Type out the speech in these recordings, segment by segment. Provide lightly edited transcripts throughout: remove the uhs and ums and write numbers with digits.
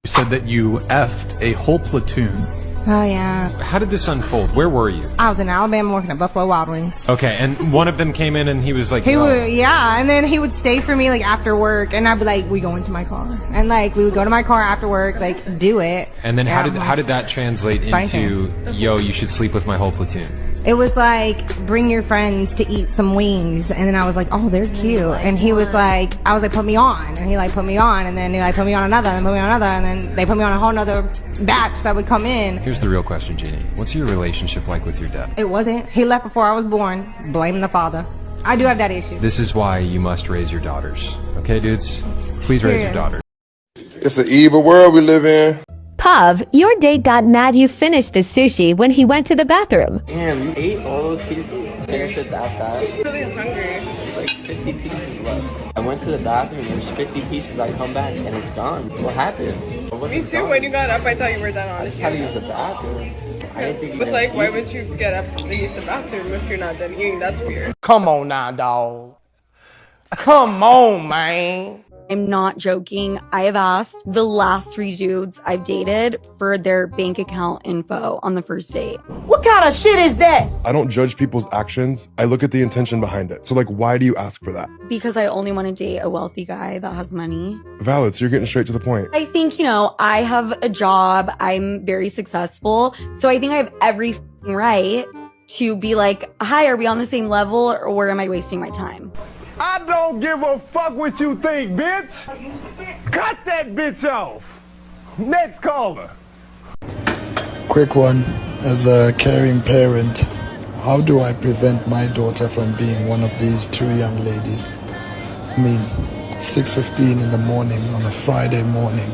said that you effed a whole platoon. Oh, yeah. How did this unfold? Where were you? I was in Alabama working at Buffalo Wild Wings. Okay, and one of them came in and he was like, He would, yeah, and then he would stay for me, like, after work, and I'd be like, we go into my car. And, like, we would go to my car after work, like, do it. And then how did that translate into, yo, you should sleep with my whole platoon? It was like, bring your friends to eat some wings. And then I was like, oh, they're cute. And he was like, I was like, put me on. And he like put me on. And then he like put me on another, and put me on another. And then they put me on a whole nother batch that would come in. Here's the real question, Jeannie. What's your relationship like with your dad? It wasn't. He left before I was born. Blame the father. I do have that issue. This is why you must raise your daughters. Okay, dudes? Please raise your daughters. It's an evil world we live in. Pav, your date got mad you finished the sushi when he went to the bathroom. Damn, you ate all those pieces? Finished it that fast? I'm really hungry. Like 50 pieces left. I went to the bathroom, there's 50 pieces, I come back and it's gone. What happened? Me too, when you got up I thought you were done, I just honestly. had to use the bathroom. I didn't think you It's like, why would you get up to use the bathroom if you're not done eating? That's weird. Come on now, dog. Come on, man. I'm not joking. I have asked the last 3 dudes I've dated for their bank account info on the first date. What kind of shit is that? I don't judge people's actions. I look at the intention behind it. So like, why do you ask for that? Because I only want to date a wealthy guy that has money. Valid, so you're getting straight to the point. I think, I have a job. I'm very successful. So I think I have every right to be like, hi, are we on the same level or am I wasting my time? I don't give a fuck what you think, bitch. Cut that bitch off. Next caller. Quick one. As a caring parent, how do I prevent my daughter from being one of these 2 young ladies? I mean, 6:15 in the morning on a Friday morning,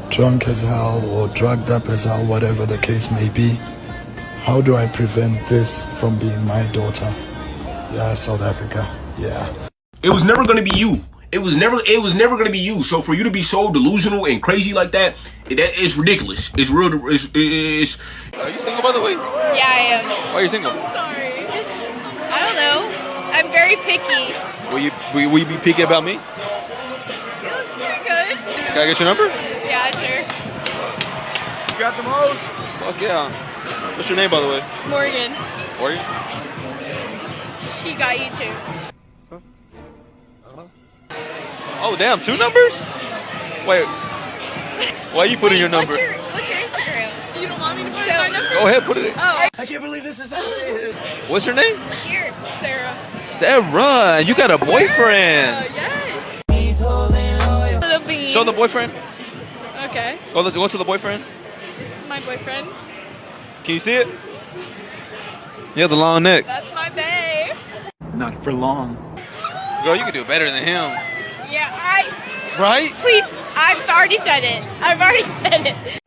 drunk as hell or drugged up as hell, whatever the case may be. How do I prevent this from being my daughter? Yeah, South Africa. Yeah. It was never gonna be you. It was never gonna be you. So for you to be so delusional and crazy like that, it's ridiculous. It's real. It's. Are you single, by the way? Yeah, I am. Why are you single? Sorry. Just, I don't know. I'm very picky. Will you be picky about me? You look pretty good. Can I get your number? Yeah, sure. You got the most? Fuck yeah. What's your name, by the way? Morgan. Morgan? She got you too. Oh, damn, 2 numbers? Wait. Why are you putting your number? What's your Instagram? You don't want me to put my number? Go ahead, put it in. Oh. I can't believe this is happening. What's your name? Here, Sarah. Sarah. You got a boyfriend. Yes. Show the boyfriend. Okay. Go to the boyfriend. This is my boyfriend. Can you see it? He has a long neck. That's my bae. Not for long. Girl, you can do better than him. Yeah, Right? Please, I've already said it.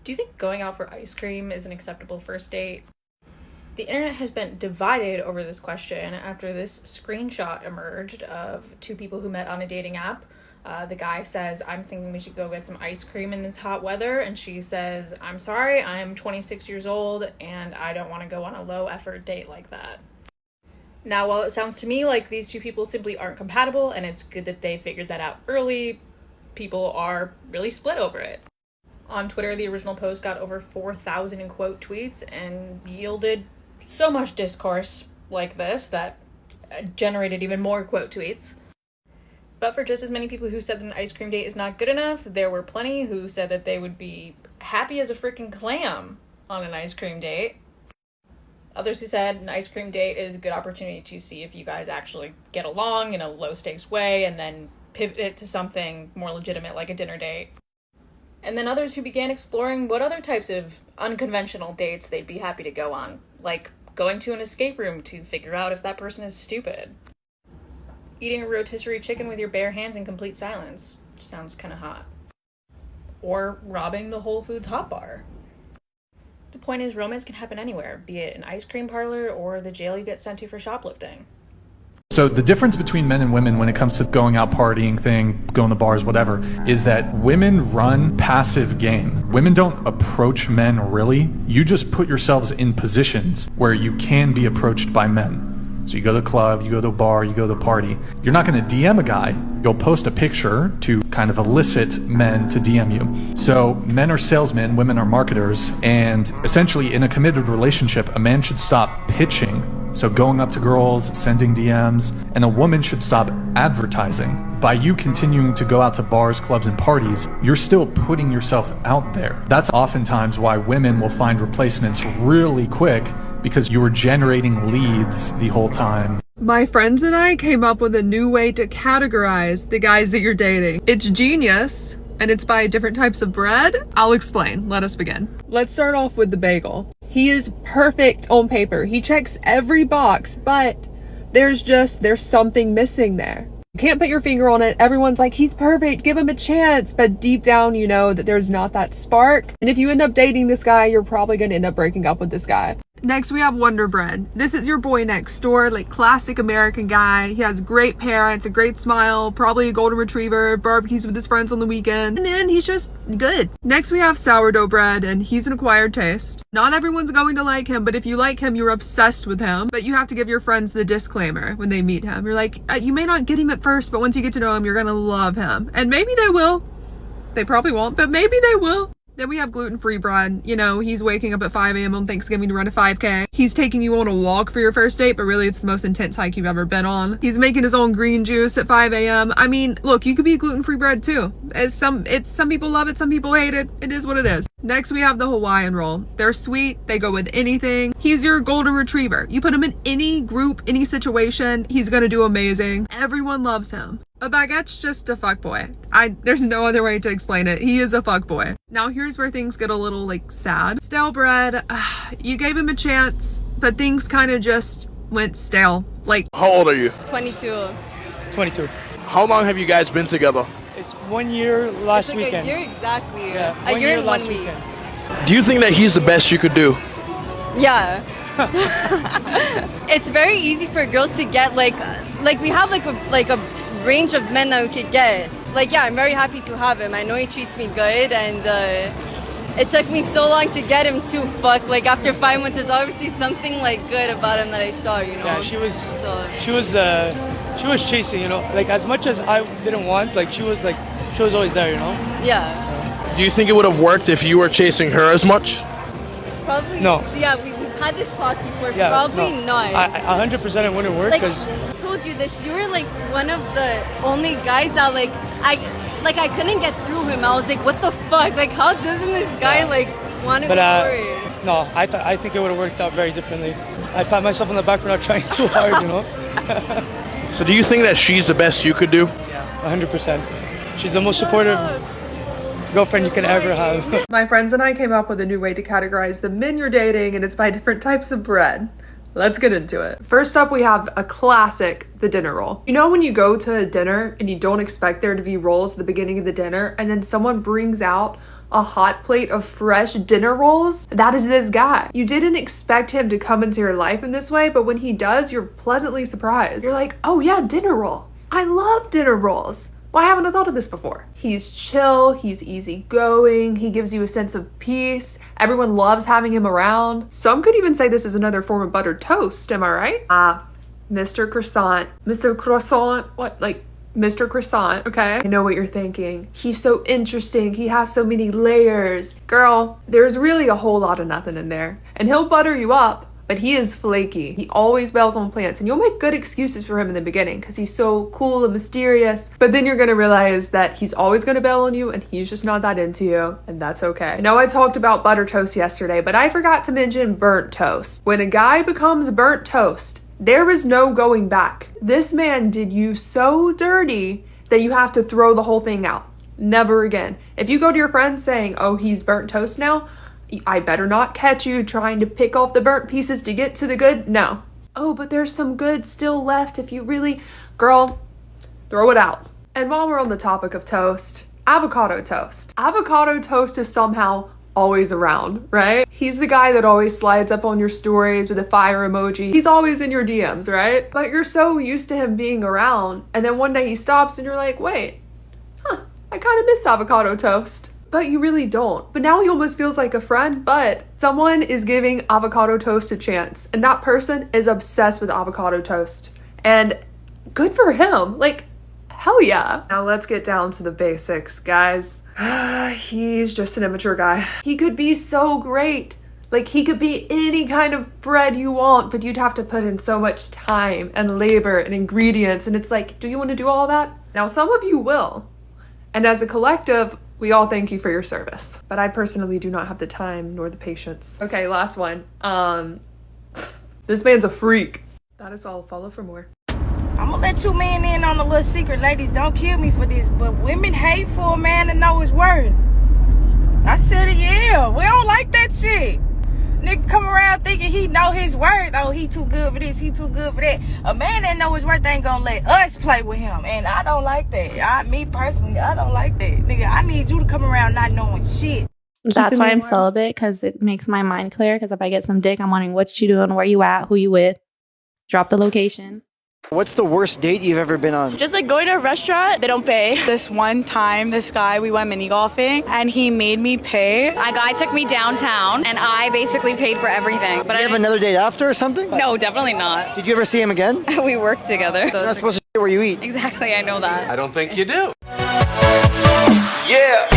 Do you think going out for ice cream is an acceptable first date? The internet has been divided over this question after this screenshot emerged of 2 people who met on a dating app. The guy says, I'm thinking we should go get some ice cream in this hot weather. And she says, I'm sorry, I'm 26 years old and I don't want to go on a low effort date like that. Now, while it sounds to me like these 2 people simply aren't compatible and it's good that they figured that out early, people are really split over it. On Twitter, the original post got over 4,000 in quote tweets and yielded so much discourse like this that generated even more quote tweets. But for just as many people who said that an ice cream date is not good enough, there were plenty who said that they would be happy as a freaking clam on an ice cream date. Others who said an ice cream date is a good opportunity to see if you guys actually get along in a low-stakes way and then pivot it to something more legitimate like a dinner date. And then others who began exploring what other types of unconventional dates they'd be happy to go on, like going to an escape room to figure out if that person is stupid. Eating a rotisserie chicken with your bare hands in complete silence, which sounds kind of hot. Or robbing the Whole Foods hot bar. The point is, romance can happen anywhere, be it an ice cream parlor or the jail you get sent to for shoplifting. So the difference between men and women when it comes to going out partying thing, going to bars, whatever, is that women run passive game. Women don't approach men really. You just put yourselves in positions where you can be approached by men. So you go to the club, you go to a bar, you go to a party. You're not going to DM a guy. You'll post a picture to kind of elicit men to DM you. So men are salesmen, women are marketers, and essentially in a committed relationship, a man should stop pitching, so going up to girls, sending DMs, and a woman should stop advertising. By you continuing to go out to bars, clubs, and parties, you're still putting yourself out there. That's oftentimes why women will find replacements really quick, because you were generating leads the whole time. My friends and I came up with a new way to categorize the guys that you're dating. It's genius, and it's by different types of bread. I'll explain. Let us begin. Let's start off with the bagel. He is perfect on paper. He checks every box, but there's something missing there. You can't put your finger on it. Everyone's like, he's perfect, give him a chance. But deep down, you know that there's not that spark. And if you end up dating this guy, you're probably going to end up breaking up with this guy. Next, we have Wonder Bread. This is your boy next door, like classic American guy. He has great parents, a great smile, probably a golden retriever, barbecues with his friends on the weekend, and then he's just good. Next, we have Sourdough Bread, and he's an acquired taste. Not everyone's going to like him, but if you like him, you're obsessed with him. But you have to give your friends the disclaimer when they meet him. You're like, you may not get him at first, but once you get to know him, you're gonna love him. And maybe they will. They probably won't, but maybe they will. Then we have gluten-free bread. You know, he's waking up at 5 a.m. on Thanksgiving to run a 5K. He's taking you on a walk for your first date, but really it's the most intense hike you've ever been on. He's making his own green juice at 5 a.m. I mean, look, you could be gluten-free bread too. Some people love it, some people hate it. It is what it is. Next, we have the Hawaiian roll. They're sweet, they go with anything. He's your golden retriever. You put him in any group, any situation, he's gonna do amazing. Everyone loves him. A baguette's just a fuckboy. There's no other way to explain it. He is a fuckboy. Now here's where things get a little like sad. Stale bread, you gave him a chance, but things kind of just went stale. Like, how old are you? 22. 22. How long have you guys been together? It's 1 year last weekend. A year exactly. Yeah. A year and 1 week. Do you think that he's the best you could do? Yeah. It's very easy for girls to get like we have like a range of men that we could get. Like, yeah, I'm very happy to have him. I know he treats me good, and it took me so long to get him to fuck. Like, after 5 months, there's obviously something like good about him that I saw, you know. Yeah, she was chasing, you know. Like, as much as I didn't want, like she was always there, you know. Yeah. Do you think it would have worked if you were chasing her as much? Probably. No. Yeah, we've had this talk before. Yeah, probably no. not. 100% it wouldn't work because. I told you this. You were like one of the only guys that I couldn't get through him. I was like, what the fuck? Like, how doesn't this guy like want to be for it? No, I think it would have worked out very differently. I pat myself on the back for not trying too hard, you know. So do you think that she's the best you could do? Yeah, 100%. She's the most supportive girlfriend you can ever have. My friends and I came up with a new way to categorize the men you're dating, and it's by different types of bread. Let's get into it. First up, we have a classic, the dinner roll. You know when you go to a dinner and you don't expect there to be rolls at the beginning of the dinner, and then someone brings out a hot plate of fresh dinner rolls? That is this guy. You didn't expect him to come into your life in this way, but when he does, you're pleasantly surprised. You're like, oh yeah, dinner roll. I love dinner rolls. Why haven't I thought of this before? He's chill, he's easygoing, he gives you a sense of peace. Everyone loves having him around. Some could even say this is another form of buttered toast, am I right? Mr. Croissant. Mr. Croissant? What, like Mr. Croissant, okay? I know what you're thinking. He's so interesting, he has so many layers. Girl, there's really a whole lot of nothing in there. And he'll butter you up, but he is flaky. He always bails on plans, and you'll make good excuses for him in the beginning because he's so cool and mysterious, but then you're gonna realize that he's always gonna bail on you and he's just not that into you, and that's okay. I know I talked about butter toast yesterday, but I forgot to mention burnt toast. When a guy becomes burnt toast, there is no going back. This man did you so dirty that you have to throw the whole thing out. Never again. If you go to your friends saying, oh, he's burnt toast now, I better not catch you trying to pick off the burnt pieces to get to the good. No. Oh, but there's some good still left if you really... Girl, throw it out. And while we're on the topic of toast, avocado toast. Avocado toast is somehow always around, right? He's the guy that always slides up on your stories with a fire emoji. He's always in your DMs, right? But you're so used to him being around, and then one day he stops and you're like, wait, I kind of miss avocado toast. But you really don't. But now he almost feels like a friend, but someone is giving avocado toast a chance, and that person is obsessed with avocado toast. And good for him. Like, Hell yeah. Now let's get down to the basics, guys. He's just an immature guy. He could be so great. Like, he could be any kind of bread you want, but you'd have to put in so much time and labor and ingredients. And it's like, do you want to do all that? Now, some of you will. And as a collective, we all thank you for your service. But I personally do not have the time nor the patience. Okay, last one. This man's a freak. That is all. Follow for more. I'm gonna let you men in on a little secret, ladies. Don't kill me for this, but women hate for a man to know his worth. I said it, yeah. We don't like that shit. Nigga come around thinking he know his worth. Oh, he too good for this, he too good for that. A man that know his worth ain't gonna let us play with him. And I don't like that. Me personally, I don't like that. Nigga, I need you to come around not knowing shit. That's why I'm celibate, because it makes my mind clear. Because if I get some dick, I'm wondering what you doing, where you at, who you with. Drop the location. What's the worst date you've ever been on? Just like going to a restaurant, they don't pay. This one time, this guy, we went mini golfing and he made me pay. A guy took me downtown and I basically paid for everything. But Did you have another date after or something? No, definitely not. Did you ever see him again? We worked together. You're not supposed to where you eat. Exactly, I know that. I don't think you do. Yeah.